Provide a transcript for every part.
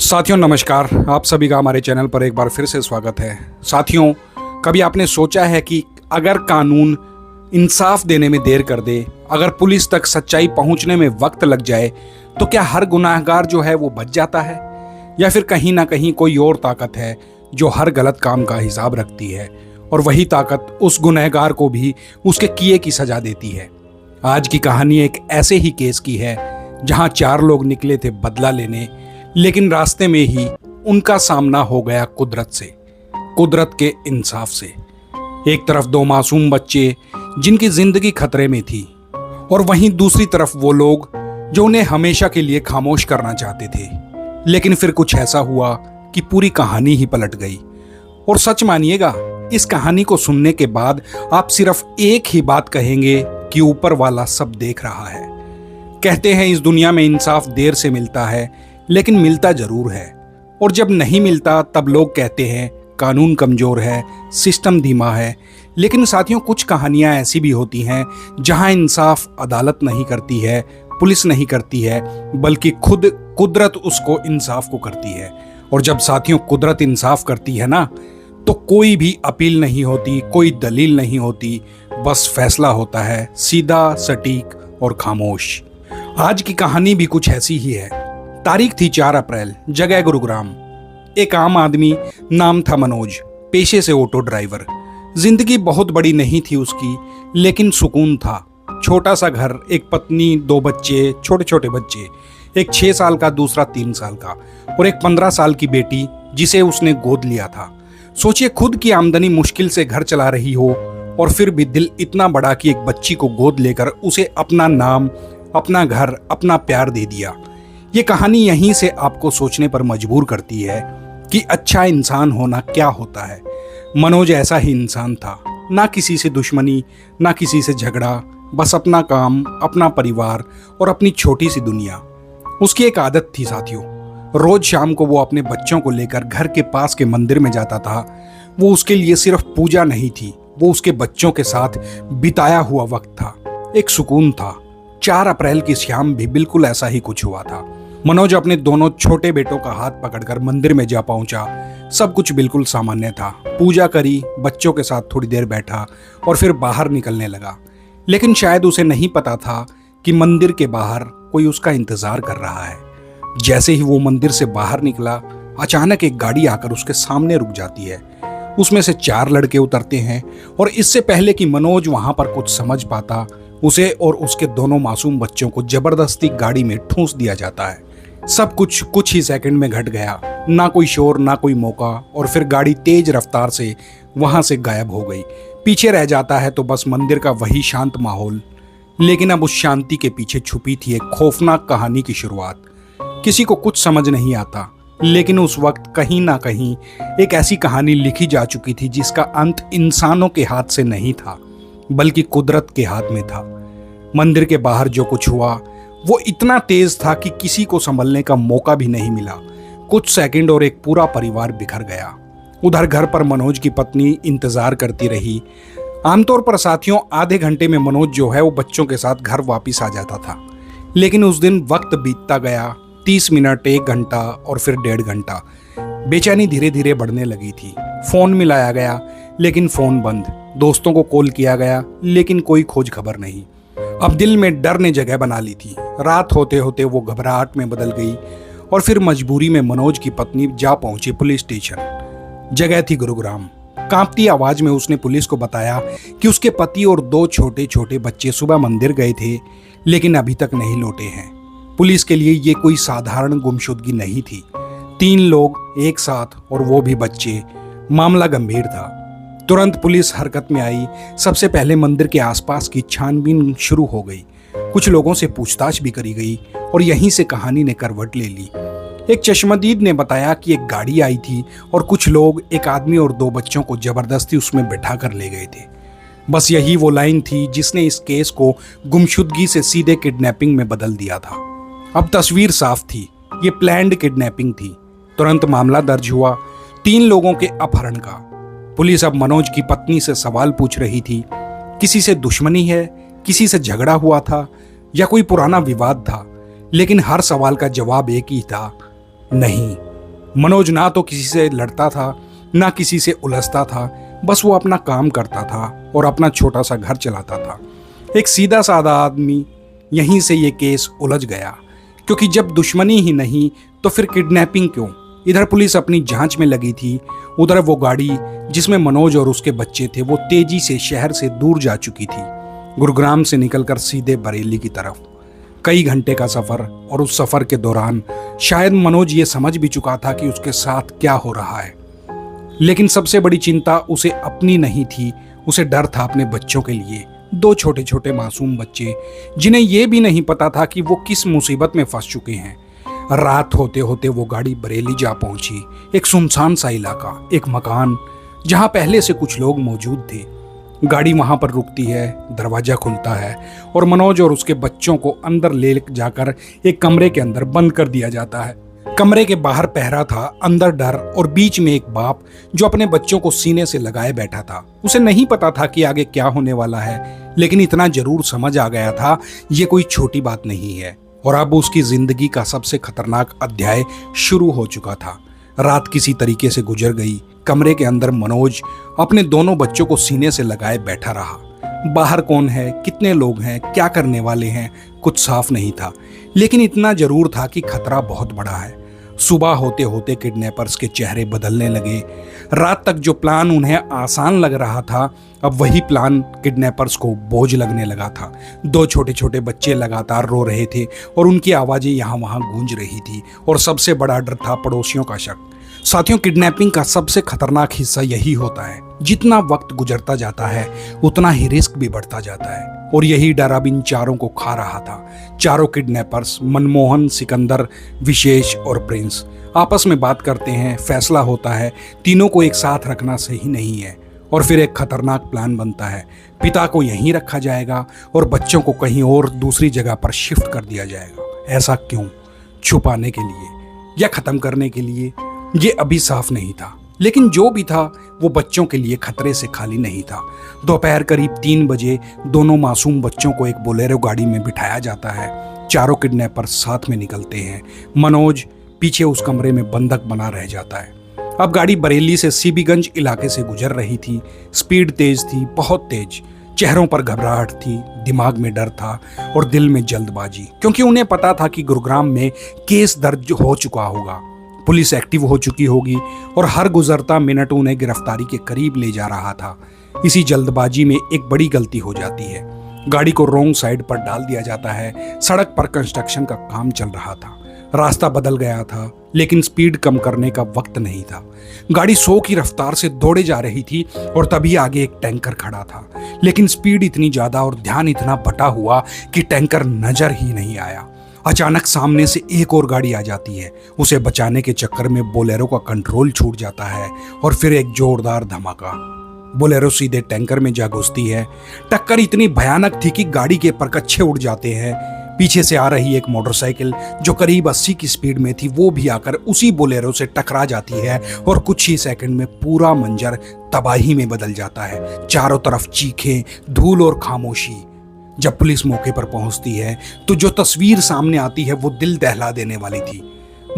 साथियों नमस्कार। आप सभी का हमारे चैनल पर एक बार फिर से स्वागत है। साथियों, कभी आपने सोचा है कि अगर कानून इंसाफ देने में देर कर दे, अगर पुलिस तक सच्चाई पहुंचने में वक्त लग जाए, तो क्या हर गुनाहगार जो है वो बच जाता है, या फिर कहीं ना कहीं कोई और ताकत है जो हर गलत काम का हिसाब रखती है और वही ताकत उस गुनहगार को भी उसके किए की सजा देती है। आज की कहानी एक ऐसे ही केस की है जहां 4 लोग निकले थे बदला लेने, लेकिन रास्ते में ही उनका सामना हो गया कुदरत से, कुदरत के इंसाफ से। एक तरफ 2 मासूम बच्चे जिनकी जिंदगी खतरे में थी, और वहीं दूसरी तरफ वो लोग जो उन्हें हमेशा के लिए खामोश करना चाहते थे। लेकिन फिर कुछ ऐसा हुआ कि पूरी कहानी ही पलट गई। और सच मानिएगा, इस कहानी को सुनने के बाद आप सिर्फ एक ही बात कहेंगे कि ऊपर वाला सब देख रहा है। कहते हैं इस दुनिया में इंसाफ देर से मिलता है, लेकिन मिलता जरूर है। और जब नहीं मिलता तब लोग कहते हैं कानून कमजोर है, सिस्टम धीमा है। लेकिन साथियों, कुछ कहानियां ऐसी भी होती हैं जहां इंसाफ अदालत नहीं करती है, पुलिस नहीं करती है, बल्कि खुद कुदरत उसको इंसाफ को करती है। और जब साथियों कुदरत इंसाफ करती है ना, तो कोई भी अपील नहीं होती, कोई दलील नहीं होती, बस फैसला होता है सीधा, सटीक और खामोश। आज की कहानी भी कुछ ऐसी ही है। तारीख थी 4 अप्रैल, जगह गुरुग्राम। एक आम आदमी, नाम था मनोज, पेशे से ऑटो ड्राइवर। जिंदगी बहुत बड़ी नहीं थी उसकी, लेकिन सुकून था। छोटा सा घर, एक पत्नी, 2 बच्चे, छोटे छोटे बच्चे, एक 6 साल का, दूसरा 3 साल का, और एक 15 साल की बेटी जिसे उसने गोद लिया था। सोचिए, खुद की आमदनी मुश्किल से घर चला रही हो, और फिर भी दिल इतना बड़ा कि एक बच्ची को गोद लेकर उसे अपना नाम, अपना घर, अपना प्यार दे दिया। ये कहानी यहीं से आपको सोचने पर मजबूर करती है कि अच्छा इंसान होना क्या होता है। मनोज ऐसा ही इंसान था, ना किसी से दुश्मनी, ना किसी से झगड़ा, बस अपना काम, अपना परिवार और अपनी छोटी सी दुनिया। उसकी एक आदत थी साथियों, रोज शाम को वो अपने बच्चों को लेकर घर के पास के मंदिर में जाता था। वो उसके लिए सिर्फ पूजा नहीं थी, वो उसके बच्चों के साथ बिताया हुआ वक्त था, एक सुकून था। 4 अप्रैल की शाम भी बिल्कुल ऐसा ही कुछ हुआ था। मनोज अपने दोनों छोटे बेटों का हाथ पकड़कर मंदिर में जा पहुंचा। सब कुछ बिल्कुल सामान्य था। पूजा करी, बच्चों के साथ थोड़ी देर बैठा और फिर बाहर निकलने लगा। लेकिन शायद उसे नहीं पता था कि मंदिर के बाहर कोई उसका इंतजार कर रहा है। जैसे ही वो मंदिर से बाहर निकला, अचानक एक गाड़ी आकर उसके सामने रुक जाती है। उसमें से 4 लड़के उतरते हैं, और इससे पहले कि मनोज वहां पर कुछ समझ पाता, उसे और उसके दोनों मासूम बच्चों को जबरदस्ती गाड़ी में ठूंस दिया जाता है। सब कुछ ही सेकंड में घट गया। ना कोई शोर, ना कोई मौका, और फिर गाड़ी तेज रफ्तार से वहां से गायब हो गई। पीछे रह जाता है तो बस मंदिर का वही शांत माहौल। लेकिन अब उस शांति के पीछे छुपी थी एक खौफनाक कहानी की शुरुआत। किसी को कुछ समझ नहीं आता, लेकिन उस वक्त कहीं ना कहीं एक ऐसी कहानी लिखी जा चुकी थी जिसका अंत इंसानों के हाथ से नहीं था, बल्कि कुदरत के हाथ में था। मंदिर के बाहर जो कुछ हुआ वो इतना तेज था कि किसी को संभलने का मौका भी नहीं मिला। कुछ सेकंड और एक पूरा परिवार बिखर गया। उधर घर पर मनोज की पत्नी इंतजार करती रही। आमतौर पर साथियों, आधे घंटे में मनोज जो है वो बच्चों के साथ घर वापिस आ जाता था। लेकिन उस दिन वक्त बीतता गया, 30 मिनट, 1 घंटा और फिर 1.5 घंटा। बेचैनी धीरे धीरे बढ़ने लगी थी। फोन मिलाया गया, लेकिन फोन बंद। दोस्तों को कॉल किया गया, लेकिन कोई खोज खबर नहीं। अब दिल में डर ने जगह बना ली थी। रात होते होते वो घबराहट में बदल गई, और फिर मजबूरी में मनोज की पत्नी जा पहुंची पुलिस स्टेशन। जगह थी गुरुग्राम। कांपती आवाज में उसने पुलिस को बताया कि उसके पति और 2 छोटे छोटे बच्चे सुबह मंदिर गए थे, लेकिन अभी तक नहीं लौटे हैं। पुलिस के लिए ये कोई साधारण गुमशुदगी नहीं थी। 3 लोग एक साथ, और वो भी बच्चे। मामला गंभीर था। तुरंत पुलिस हरकत में आई। सबसे पहले मंदिर के आसपास की छानबीन शुरू हो गई। कुछ लोगों से पूछताछ भी करी गई, और यहीं से कहानी ने करवट ले ली। एक चश्मदीद ने बताया कि एक गाड़ी आई थी और कुछ लोग एक आदमी और 2 बच्चों को जबरदस्ती उसमें बैठा कर ले गए थे। बस यही वो लाइन थी जिसने इस केस को गुमशुदगी से सीधे किडनैपिंग में बदल दिया था। अब तस्वीर साफ थी, ये प्लान्ड किडनैपिंग थी। तुरंत मामला दर्ज हुआ 3 लोगों के अपहरण का। पुलिस अब मनोज की पत्नी से सवाल पूछ रही थी। किसी से दुश्मनी है, किसी से झगड़ा हुआ था, या कोई पुराना विवाद था? लेकिन हर सवाल का जवाब एक ही था, नहीं। मनोज ना तो किसी से लड़ता था, ना किसी से उलझता था, बस वो अपना काम करता था और अपना छोटा सा घर चलाता था। एक सीधा साधा आदमी। यहीं से ये केस उलझ गया, क्योंकि जब दुश्मनी ही नहीं तो फिर किडनैपिंग क्यों। इधर पुलिस अपनी जांच में लगी थी, उधर वो गाड़ी जिसमें मनोज और उसके बच्चे थे वो तेजी से शहर से दूर जा चुकी थी, गुरुग्राम से निकलकर सीधे बरेली की तरफ। कई घंटे का सफर, और उस सफर के दौरान शायद मनोज ये समझ भी चुका था कि उसके साथ क्या हो रहा है। लेकिन सबसे बड़ी चिंता उसे अपनी नहीं थी, उसे डर था अपने बच्चों के लिए। 2 छोटे छोटे मासूम बच्चे, जिन्हें यह भी नहीं पता था कि वो किस मुसीबत में फंस चुके हैं। रात होते होते वो गाड़ी बरेली जा पहुंची। एक सुनसान सा इलाका, एक मकान जहां पहले से कुछ लोग मौजूद थे। गाड़ी वहां पर रुकती है, दरवाजा खुलता है और मनोज और उसके बच्चों को अंदर ले जाकर एक कमरे के अंदर बंद कर दिया जाता है। कमरे के बाहर पहरा था, अंदर डर, और बीच में एक बाप जो अपने बच्चों को सीने से लगाए बैठा था। उसे नहीं पता था कि आगे क्या होने वाला है, लेकिन इतना जरूर समझ आ गया था ये कोई छोटी बात नहीं है। और अब उसकी जिंदगी का सबसे खतरनाक अध्याय शुरू हो चुका था। रात किसी तरीके से गुजर गई। कमरे के अंदर मनोज अपने दोनों बच्चों को सीने से लगाए बैठा रहा। बाहर कौन है, कितने लोग हैं, क्या करने वाले हैं, कुछ साफ नहीं था, लेकिन इतना जरूर था कि खतरा बहुत बड़ा है। सुबह होते होते किडनैपर्स के चेहरे बदलने लगे। रात तक जो प्लान उन्हें आसान लग रहा था, अब वही प्लान किडनैपर्स को बोझ लगने लगा था। 2 छोटे छोटे बच्चे लगातार रो रहे थे और उनकी आवाजें यहाँ वहाँ गूंज रही थी। और सबसे बड़ा डर था पड़ोसियों का शक। साथियों, किडनैपिंग का सबसे खतरनाक हिस्सा यही होता है, जितना वक्त गुजरता जाता है उतना ही रिस्क भी बढ़ता जाता है। और यही डर अब इन चारों को खा रहा था। चारों किडनैपर्स, मनमोहन, सिकंदर, विशेष और प्रिंस, आपस में बात करते हैं। फैसला होता है तीनों को एक साथ रखना सही नहीं है। और फिर एक खतरनाक प्लान बनता है। पिता को यहीं रखा जाएगा और बच्चों को कहीं और दूसरी जगह पर शिफ्ट कर दिया जाएगा। ऐसा क्यों? छुपाने के लिए या खत्म करने के लिए? ये अभी साफ नहीं था, लेकिन जो भी था वो बच्चों के लिए खतरे से खाली नहीं था। दोपहर करीब 3 बजे दोनों मासूम बच्चों को एक बोलेरो गाड़ी में बिठाया जाता है। चारों किडनैपर साथ में निकलते हैं। मनोज पीछे उस कमरे में बंधक बना रह जाता है। अब गाड़ी बरेली से सीबीगंज इलाके से गुजर रही थी। स्पीड तेज थी, बहुत तेज। चेहरों पर घबराहट थी, दिमाग में डर था और दिल में जल्दबाजी, क्योंकि उन्हें पता था कि गुरुग्राम में केस दर्ज हो चुका होगा, पुलिस एक्टिव हो चुकी होगी और हर गुजरता मिनट उन्हें गिरफ्तारी के करीब ले जा रहा था। इसी जल्दबाजी में एक बड़ी गलती हो जाती है। गाड़ी को रॉन्ग साइड पर डाल दिया जाता है। सड़क पर कंस्ट्रक्शन का काम चल रहा था, रास्ता बदल गया था, लेकिन स्पीड कम करने का वक्त नहीं था। गाड़ी 100 की रफ्तार से दौड़े जा रही थी और तभी आगे एक टैंकर खड़ा था, लेकिन स्पीड इतनी ज्यादा और ध्यान इतना बटा हुआ कि टैंकर नजर ही नहीं आया। अचानक सामने से एक और गाड़ी आ जाती है। उसे बचाने के चक्कर में बोलेरो का कंट्रोल छूट जाता है और फिर एक जोरदार धमाका। बोलेरो सीधे टैंकर में जा घुसती है। टक्कर इतनी भयानक थी कि गाड़ी के परकच्चे उड़ जाते हैं। पीछे से आ रही एक मोटरसाइकिल जो करीब 80 की स्पीड में थी वो भी आकर उसी बोलेरो से टकरा जाती है और कुछ ही सेकंड में पूरा मंजर तबाही में बदल जाता है। चारों तरफ चीखें, धूल और खामोशी। जब पुलिस मौके पर पहुंचती है तो जो तस्वीर सामने आती है वो दिल दहला देने वाली थी।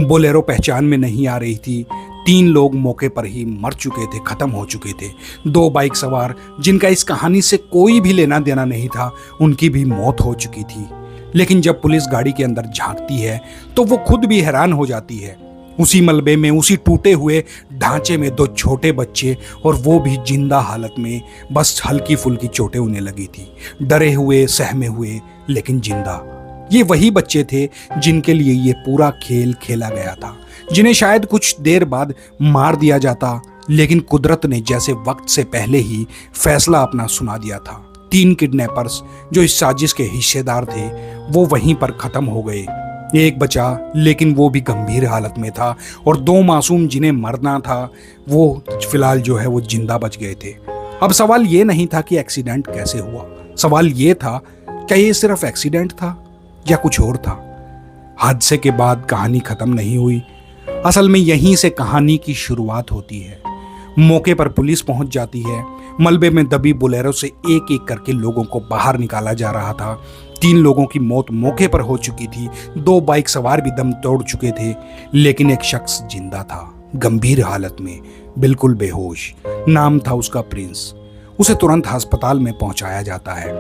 बोलेरो पहचान में नहीं आ रही थी। 3 लोग मौके पर ही मर चुके थे, खत्म हो चुके थे। 2 बाइक सवार जिनका इस कहानी से कोई भी लेना देना नहीं था, उनकी भी मौत हो चुकी थी। लेकिन जब पुलिस गाड़ी के अंदर झांकती है तो वो खुद भी हैरान हो जाती है। उसी मलबे में, उसी टूटे हुए ढांचे में 2 छोटे बच्चे, और वो भी जिंदा हालत में, बस हल्की फुल्की चोटें उन्हें लगी थी। डरे हुए, सहमे हुए, लेकिन जिंदा। ये वही बच्चे थे जिनके लिए ये पूरा खेल खेला गया था, जिन्हें शायद कुछ देर बाद मार दिया जाता, लेकिन कुदरत ने जैसे वक्त से पहले ही फैसला अपना सुना दिया था। 3 किडनैपर्स जो इस साजिश के हिस्सेदार थे वो वहीं पर खत्म हो गए। एक बचा, लेकिन वो भी गंभीर हालत में था, और 2 मासूम जिन्हें मरना था वो फिलहाल जो है वो जिंदा बच गए थे। अब सवाल ये नहीं था कि एक्सीडेंट कैसे हुआ, सवाल ये था क्या ये सिर्फ एक्सीडेंट था या कुछ और था। हादसे के बाद कहानी खत्म नहीं हुई। असल में यहीं से कहानी की शुरुआत होती है। मौके पर पुलिस पहुंच जाती है। मलबे में दबी बोलेरो से एक एक करके लोगों को बाहर निकाला जा रहा था। 3 लोगों की मौत मौके पर हो चुकी थी, 2 बाइक सवार भी दम तोड़ चुके थे, लेकिन एक शख्स जिंदा था, गंभीर हालत में, बिल्कुल बेहोश। नाम था उसका प्रिंस। उसे तुरंत अस्पताल में पहुंचाया जाता है।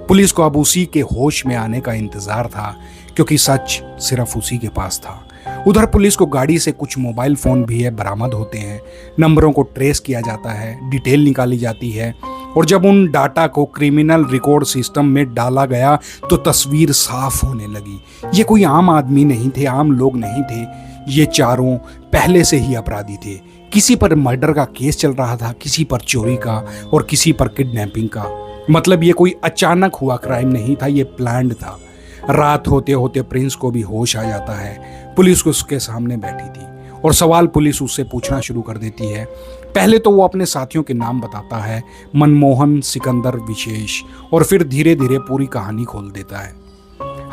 पुलिस को अब उसी के होश में आने का इंतजार था, क्योंकि सच सिर्फ उसी के पास था। उधर पुलिस को गाड़ी से कुछ मोबाइल फोन भी बरामद होते हैं। नंबरों को ट्रेस किया जाता है, डिटेल निकाली जाती है, और जब उन डाटा को क्रिमिनल रिकॉर्ड सिस्टम में डाला गया तो तस्वीर साफ होने लगी। ये कोई आम आदमी नहीं थे, आम लोग नहीं थे, ये चारों पहले से ही अपराधी थे। किसी पर मर्डर का केस चल रहा था, किसी पर चोरी का और किसी पर किडनैपिंग का। मतलब ये कोई अचानक हुआ क्राइम नहीं था, ये प्लान्ड था। रात होते होते प्रिंस को भी होश आ जाता है। पुलिस उसके सामने बैठी थी और सवाल पुलिस उससे पूछना शुरू कर देती है। पहले तो वो अपने साथियों के नाम बताता है, मनमोहन, सिकंदर, विशेष, और फिर धीरे धीरे पूरी कहानी खोल देता है।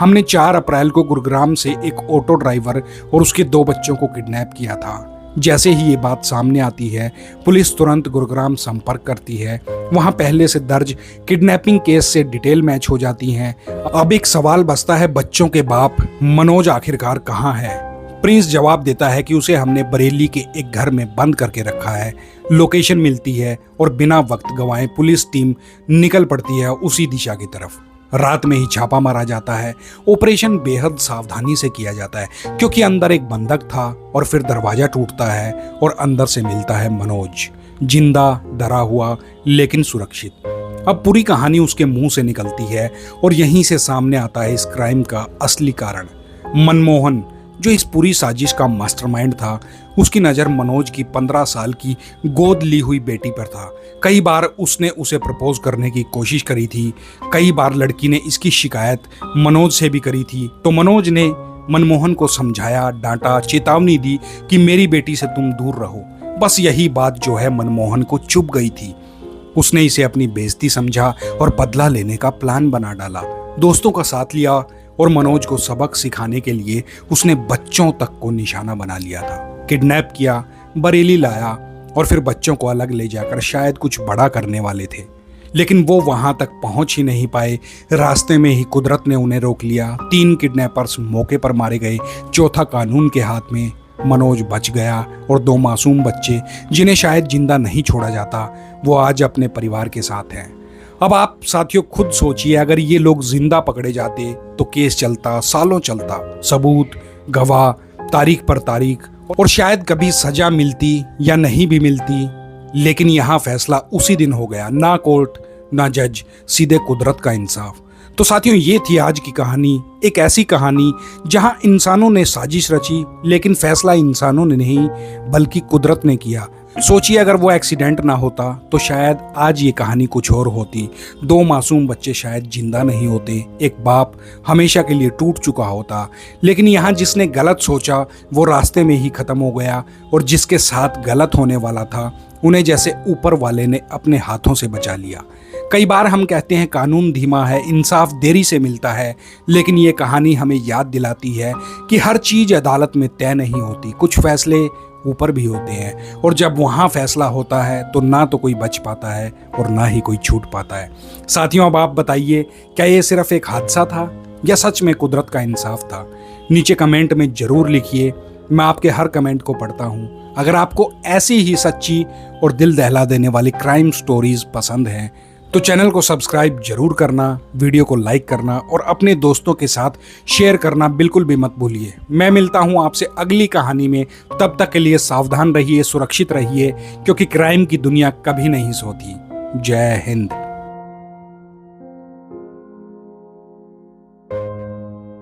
हमने 4 अप्रैल को गुरुग्राम से एक ऑटो ड्राइवर और उसके 2 बच्चों को किडनैप किया था। जैसे ही ये बात सामने आती है, पुलिस तुरंत गुरुग्राम संपर्क करती है। वहां पहले से दर्ज किडनैपिंग केस से डिटेल मैच हो जाती हैं। अब एक सवाल बचता है, बच्चों के बाप मनोज आखिरकार कहाँ है? प्रिंस जवाब देता है कि उसे हमने बरेली के एक घर में बंद करके रखा है। लोकेशन मिलती है और बिना वक्त गंवाए पुलिस टीम निकल पड़ती है उसी दिशा की तरफ। रात में ही छापा मारा जाता है। ऑपरेशन बेहद सावधानी से किया जाता है, क्योंकि अंदर एक बंधक था, और फिर दरवाजा टूटता है और अंदर से मिलता है मनोज, जिंदा, डरा हुआ लेकिन सुरक्षित। अब पूरी कहानी उसके मुंह से निकलती है और यहीं से सामने आता है इस क्राइम का असली कारण। मनमोहन, जो इस पूरी साजिश का मास्टरमाइंड था, उसकी नज़र मनोज की 15 साल की गोद ली हुई बेटी पर था। कई बार उसने उसे प्रपोज करने की कोशिश करी थी। कई बार लड़की ने इसकी शिकायत मनोज से भी करी थी, तो मनोज ने मनमोहन को समझाया, डांटा, चेतावनी दी कि मेरी बेटी से तुम दूर रहो। बस यही बात जो है मनमोहन को चुभ गई थी। उसने इसे अपनी बेइज्जती समझा और बदला लेने का प्लान बना डाला। दोस्तों का साथ लिया और मनोज को सबक सिखाने के लिए उसने बच्चों तक को निशाना बना लिया था। किडनैप किया, बरेली लाया और फिर बच्चों को अलग ले जाकर शायद कुछ बड़ा करने वाले थे, लेकिन वो वहां तक पहुंच ही नहीं पाए। रास्ते में ही कुदरत ने उन्हें रोक लिया। 3 किडनैपर्स मौके पर मारे गए, 4था कानून के हाथ में। मनोज बच गया और 2 मासूम बच्चे, जिन्हें शायद जिंदा नहीं छोड़ा जाता, वो आज अपने परिवार के साथ हैं। अब आप साथियों खुद सोचिए, अगर ये लोग जिंदा पकड़े जाते तो केस चलता, सालों चलता, सबूत, गवाह, तारीख पर तारीख, और शायद कभी सजा मिलती या नहीं भी मिलती। लेकिन यहाँ फैसला उसी दिन हो गया, ना कोर्ट ना जज, सीधे कुदरत का इंसाफ। तो साथियों, ये थी आज की कहानी, एक ऐसी कहानी जहां इंसानों ने साजिश रची, लेकिन फैसला इंसानों ने नहीं बल्कि कुदरत ने किया। सोचिए, अगर वो एक्सीडेंट ना होता तो शायद आज ये कहानी कुछ और होती। 2 मासूम बच्चे शायद जिंदा नहीं होते, एक बाप हमेशा के लिए टूट चुका होता। लेकिन यहाँ जिसने गलत सोचा वो रास्ते में ही खत्म हो गया, और जिसके साथ गलत होने वाला था उन्हें जैसे ऊपर वाले ने अपने हाथों से बचा लिया। कई बार हम कहते हैं कानून धीमा है, इंसाफ देरी से मिलता है, लेकिन ये कहानी हमें याद दिलाती है कि हर चीज़ अदालत में तय नहीं होती। कुछ फैसले ऊपर भी होते हैं, और जब वहाँ फैसला होता है तो ना तो कोई बच पाता है और ना ही कोई छूट पाता है। साथियों, अब आप बताइए, क्या ये सिर्फ एक हादसा था या सच में कुदरत का इंसाफ था? नीचे कमेंट में ज़रूर लिखिए, मैं आपके हर कमेंट को पढ़ता हूँ। अगर आपको ऐसी ही सच्ची और दिल दहला देने वाली क्राइम स्टोरीज पसंद हैं तो चैनल को सब्सक्राइब जरूर करना, वीडियो को लाइक करना और अपने दोस्तों के साथ शेयर करना बिल्कुल भी मत भूलिए। मैं मिलता हूं आपसे अगली कहानी में। तब तक के लिए सावधान रहिए, सुरक्षित रहिए, क्योंकि क्राइम की दुनिया कभी नहीं सोती। जय हिंद।